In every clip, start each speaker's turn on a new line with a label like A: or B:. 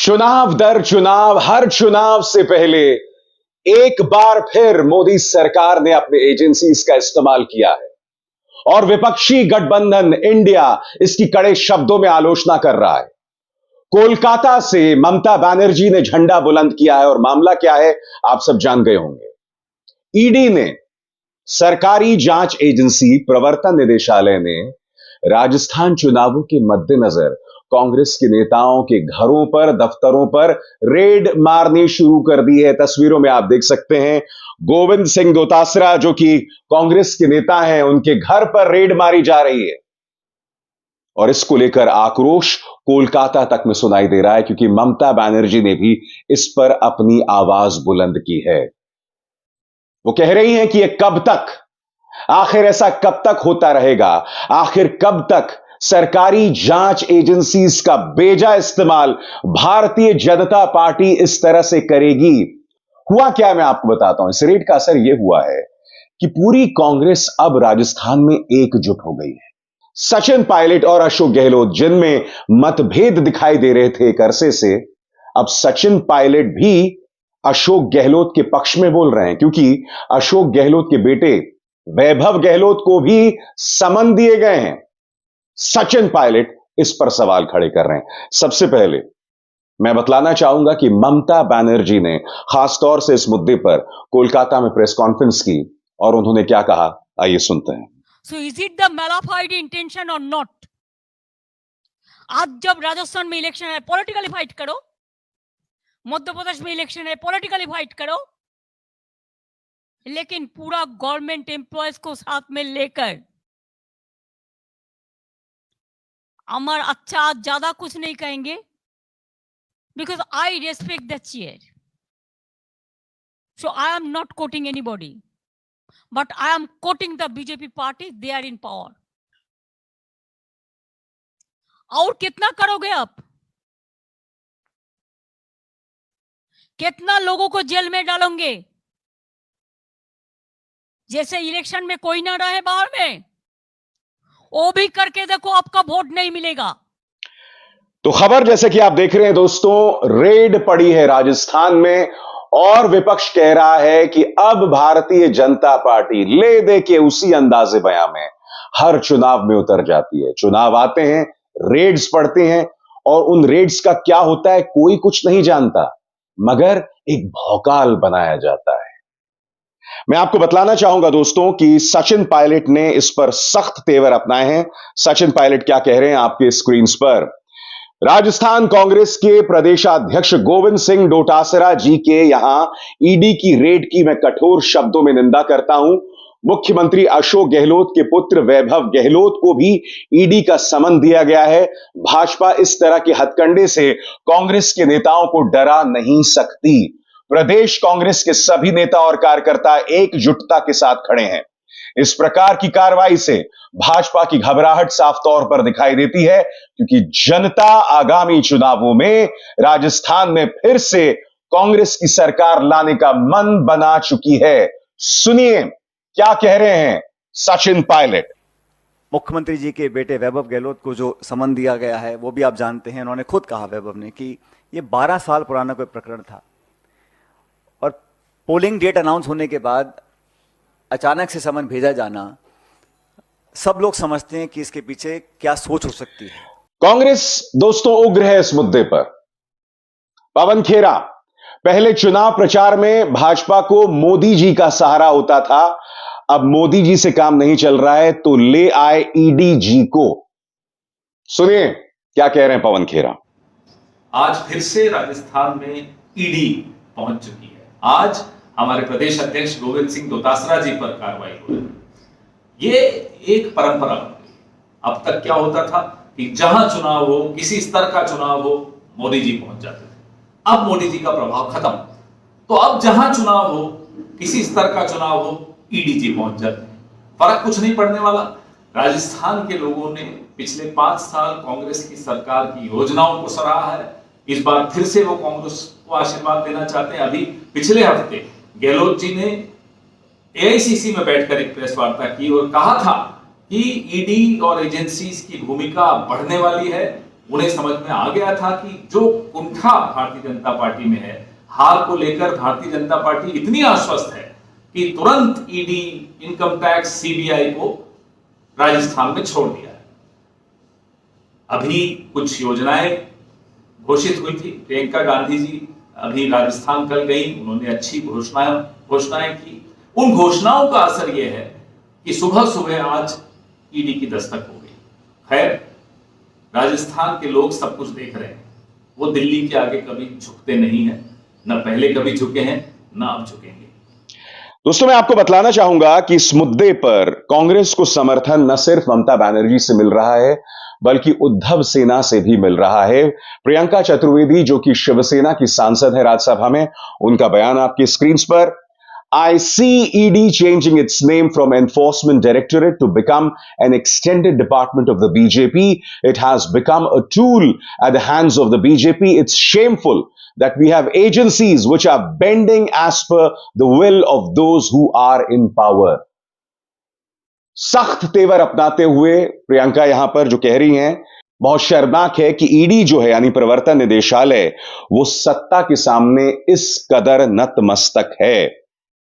A: चुनाव दर चुनाव, हर चुनाव से पहले एक बार फिर मोदी सरकार ने अपने एजेंसीज का इस्तेमाल किया है और विपक्षी गठबंधन इंडिया इसकी कड़े शब्दों में आलोचना कर रहा है। कोलकाता से ममता बनर्जी ने झंडा बुलंद किया है और मामला क्या है आप सब जान गए होंगे। ईडी ने, सरकारी जांच एजेंसी प्रवर्तन निदेशालय ने राजस्थान चुनावों के मद्देनजर कांग्रेस के नेताओं के घरों पर, दफ्तरों पर रेड मारनी शुरू कर दी है। तस्वीरों में आप देख सकते हैं गोविंद सिंह दोतासरा जो कि कांग्रेस के नेता हैं, उनके घर पर रेड मारी जा रही है और इसको लेकर आक्रोश कोलकाता तक में सुनाई दे रहा है क्योंकि ममता बनर्जी ने भी इस पर अपनी आवाज बुलंद की है। वो कह रही हैं कि यह कब तक, आखिर ऐसा कब तक होता रहेगा, आखिर कब तक सरकारी जांच एजेंसीज का बेजा इस्तेमाल भारतीय जनता पार्टी इस तरह से करेगी। हुआ क्या मैं आपको बताता हूं। इस रेड का असर यह हुआ है कि पूरी कांग्रेस अब राजस्थान में एकजुट हो गई है। सचिन पायलट और अशोक गहलोत जिनमें मतभेद दिखाई दे रहे थे एक अरसे से, अब सचिन पायलट भी अशोक गहलोत के पक्ष में बोल रहे हैं क्योंकि अशोक गहलोत के बेटे वैभव गहलोत को भी समन दिए गए हैं। सचिन पायलट इस पर सवाल खड़े कर रहे हैं। सबसे पहले मैं बतलाना चाहूंगा कि ममता बनर्जी ने खासतौर से इस मुद्दे पर कोलकाता में प्रेस कॉन्फ्रेंस की और उन्होंने क्या कहा, आइए सुनते हैं।
B: So is it the malafide intention or not? आज जब राजस्थान में इलेक्शन है पॉलिटिकली फाइट करो, मध्य प्रदेश में इलेक्शन है पॉलिटिकली फाइट करो, लेकिन पूरा गवर्नमेंट एम्प्लॉयज को साथ में लेकर अमर अच्छा आज ज्यादा कुछ नहीं कहेंगे because I respect the chair, so I am not coating anybody but I am quoting the BJP party, they are in power. और कितना करोगे आप? कितना लोगों को जेल में डालोगे? जैसे इलेक्शन में कोई ना रहे बाहर में, वो भी करके देखो आपका वोट नहीं मिलेगा।
A: तो खबर जैसे कि आप देख रहे हैं दोस्तों, रेड पड़ी है राजस्थान में और विपक्ष कह रहा है कि अब भारतीय जनता पार्टी ले दे के उसी अंदाजे बयां में हर चुनाव में उतर जाती है। चुनाव आते हैं, रेड्स पड़ते हैं और उन रेड्स का क्या होता है कोई कुछ नहीं जानता, मगर एक भौकाल बनाया जाता है। मैं आपको बतलाना चाहूंगा दोस्तों कि सचिन पायलट ने इस पर सख्त तेवर अपनाए हैं। सचिन पायलट क्या कह रहे हैं आपके स्क्रीन पर। राजस्थान कांग्रेस के प्रदेशाध्यक्ष गोविंद सिंह डोटासरा जी के यहां ईडी की रेड की मैं कठोर शब्दों में निंदा करता हूं। मुख्यमंत्री अशोक गहलोत के पुत्र वैभव गहलोत को भी ईडी का समन दिया गया है। भाजपा इस तरह के हथकंडे से कांग्रेस के नेताओं को डरा नहीं सकती। प्रदेश कांग्रेस के सभी नेता और कार्यकर्ता एकजुटता के साथ खड़े हैं। इस प्रकार की कार्रवाई से भाजपा की घबराहट साफ तौर पर दिखाई देती है क्योंकि जनता आगामी चुनावों में राजस्थान में फिर से कांग्रेस की सरकार लाने का मन बना चुकी है। सुनिए क्या कह रहे हैं सचिन पायलट।
C: मुख्यमंत्री जी के बेटे वैभव गहलोत को जो समन दिया गया है वो भी आप जानते हैं। उन्होंने खुद कहा, वैभव ने, कि ये 12 साल पुराना कोई प्रकरण था और पोलिंग डेट अनाउंस होने के बाद अचानक से समन भेजा जाना, सब लोग समझते हैं कि इसके पीछे क्या सोच हो सकती है।
A: कांग्रेस दोस्तों उग्र है इस मुद्दे पर। पवन खेरा, पहले चुनाव प्रचार में भाजपा को मोदी जी का सहारा होता था, अब मोदी जी से काम नहीं चल रहा है तो ले आए ईडी जी को। सुनिए क्या कह रहे हैं पवन खेरा।
D: आज फिर से राजस्थान में ईडी पहुंच चुकी है। आज हमारे प्रदेश अध्यक्ष गोविंद सिंह दोतासरा जी पर कार्रवाई हो रही है। ये एक परंपरा बन गई। अब तक क्या होता था कि जहां चुनाव हो, किसी स्तर का चुनाव हो, मोदी जी पहुंच जाते थे। अब मोदी जी का प्रभाव खत्म, तो अब जहां चुनाव हो, किसी स्तर का चुनाव हो, ईडी जी पहुंच जाते हैं। फर्क कुछ नहीं पड़ने वाला। राजस्थान के लोगों ने पिछले 5 साल कांग्रेस की सरकार की योजनाओं को सराहा है। इस बार फिर से वो कांग्रेस को आशीर्वाद देना चाहते हैं। अभी पिछले हफ्ते गहलोत जी ने एआईसीसी में बैठकर एक प्रेस वार्ता की और कहा था कि ईडी और एजेंसीज की भूमिका बढ़ने वाली है उन्हें समझ में आ गया था कि जो कुंठा भारतीय जनता पार्टी में है, हार को लेकर भारतीय जनता पार्टी इतनी आश्वस्त है कि तुरंत ईडी, इनकम टैक्स, सीबीआई को राजस्थान में छोड़ दिया है। अभी कुछ योजनाएं घोषित हुई थी। प्रियंका गांधी जी अभी राजस्थान कल गई, उन्होंने अच्छी घोषणाएं की। उन घोषणाओं का असर यह है कि सुबह सुबह आज ईडी की दस्तक हो गई। खैर, राजस्थान के लोग सब कुछ देख रहे हैं। वो दिल्ली के आगे कभी झुकते नहीं हैं, न पहले कभी झुके हैं, न अब झुकेंगे।
A: दोस्तों, मैं आपको बतलाना चाहूंगा कि इस मुद्दे पर कांग्रेस को समर्थन न सिर्फ ममता बनर्जी से मिल रहा है, बल्कि उद्धव सेना से भी मिल रहा है। प्रियंका चतुर्वेदी, जो कि शिवसेना की सांसद है राज्यसभा में, उनका बयान आपकी स्क्रीन पर। I see ED changing its name from Enforcement Directorate to become an extended department of the BJP. It has become a tool at the hands of the BJP. It's shameful that we have agencies which are bending as per the will of those who are in power. सख्त तेवर अपनाते हुए प्रियंका यहां पर जो कह रही हैं, बहुत शर्मनाक है कि ईडी जो है यानी प्रवर्तन निदेशालय, वो सत्ता के सामने इस कदर नतमस्तक है।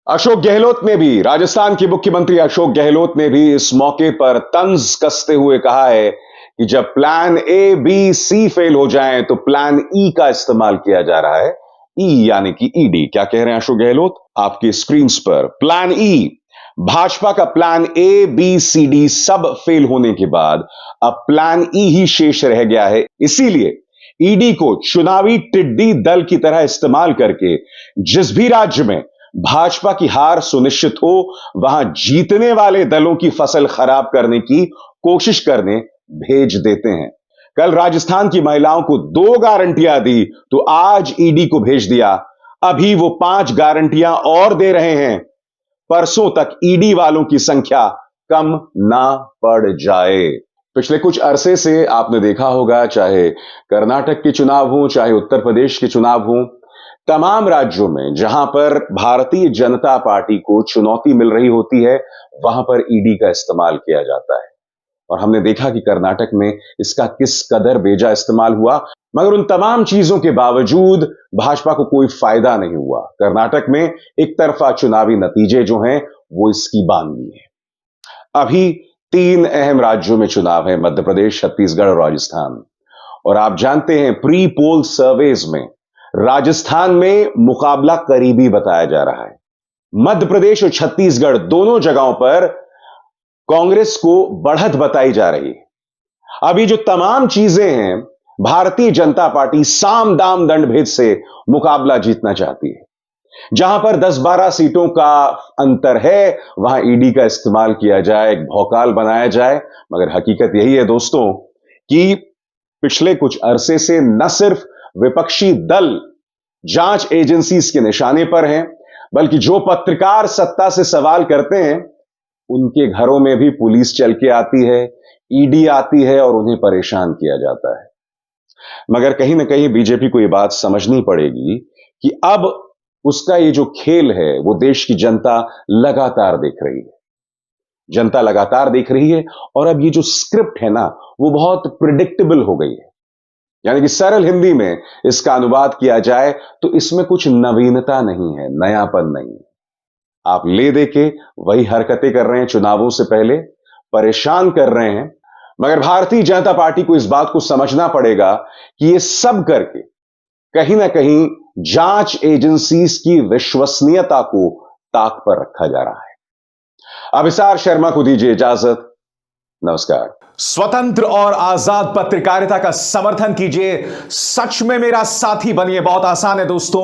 A: अशोक गहलोत ने भी, राजस्थान के मुख्यमंत्री अशोक गहलोत ने भी इस मौके पर तंज कसते हुए कहा है कि जब plan A, B, C fail हो जाएं तो प्लान ई का इस्तेमाल किया जा रहा है। ई यानी कि ईडी। क्या कह रहे हैं अशोक गहलोत आपकी स्क्रीन पर? प्लान ई, भाजपा का plan A, B, C, D सब फेल होने के बाद अब प्लान ई ही शेष रह गया है। इसीलिए ईडी को चुनावी टिड्डी दल की तरह इस्तेमाल करके जिस भी राज्य में भाजपा की हार सुनिश्चित हो, वहां जीतने वाले दलों की फसल खराब करने की कोशिश करने भेज देते हैं। कल राजस्थान की महिलाओं को 2 गारंटियां दी तो आज ईडी को भेज दिया। अभी वो 5 गारंटियां और दे रहे हैं। परसों तक ईडी वालों की संख्या कम ना पड़ जाए। पिछले कुछ अरसे से आपने देखा होगा, चाहे कर्नाटक के चुनाव हो, चाहे उत्तर प्रदेश के चुनाव हो, तमाम राज्यों में जहां पर भारतीय जनता पार्टी को चुनौती मिल रही होती है, वहां पर ईडी का इस्तेमाल किया जाता है। और हमने देखा कि कर्नाटक में इसका किस कदर बेजा इस्तेमाल हुआ, मगर उन तमाम चीजों के बावजूद भाजपा को कोई फायदा नहीं हुआ। कर्नाटक में एक तरफा चुनावी नतीजे जो हैं वो इसकी बानगी है। अभी 3 अहम राज्यों में चुनाव है, मध्य प्रदेश, छत्तीसगढ़ और राजस्थान। और आप जानते हैं, प्री पोल सर्वेज में राजस्थान में मुकाबला करीबी बताया जा रहा है। मध्य प्रदेश और छत्तीसगढ़ दोनों जगहों पर कांग्रेस को बढ़त बताई जा रही है। अभी जो तमाम चीजें हैं, भारतीय जनता पार्टी साम दाम दंड भेद से मुकाबला जीतना चाहती है। जहां पर 10-12 सीटों का अंतर है, वहां ईडी का इस्तेमाल किया जाए, एक भौकाल बनाया जाए। मगर हकीकत यही है दोस्तों कि पिछले कुछ अरसे से न सिर्फ विपक्षी दल जांच एजेंसीज के निशाने पर हैं, बल्कि जो पत्रकार सत्ता से सवाल करते हैं, उनके घरों में भी पुलिस चल के आती है, ईडी आती है और उन्हें परेशान किया जाता है। मगर कहीं ना कहीं बीजेपी को यह बात समझनी पड़ेगी कि अब उसका ये जो खेल है वो देश की जनता लगातार देख रही है। जनता लगातार देख रही है और अब ये जो स्क्रिप्ट है ना, वो बहुत प्रिडिक्टेबल हो गई है। यानी कि सरल हिंदी में इसका अनुवाद किया जाए तो इसमें कुछ नवीनता नहीं है, नयापन नहीं है। आप ले दे के वही हरकतें कर रहे हैं चुनावों से पहले, परेशान कर रहे हैं। मगर भारतीय जनता पार्टी को इस बात को समझना पड़ेगा कि ये सब करके कहीं ना कहीं जांच एजेंसीज की विश्वसनीयता को ताक पर रखा जा रहा है। अभिसार शर्मा को दीजिए इजाजत। नमस्कार।
E: स्वतंत्र और आजाद पत्रकारिता का समर्थन कीजिए, सच में मेरा साथी बनिए। बहुत आसान है दोस्तों,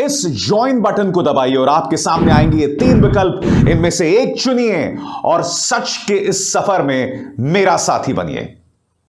E: इस ज्वाइन बटन को दबाइए और आपके सामने आएंगे ये 3 विकल्प, इनमें से एक चुनिए और सच के इस सफर में मेरा साथी बनिए।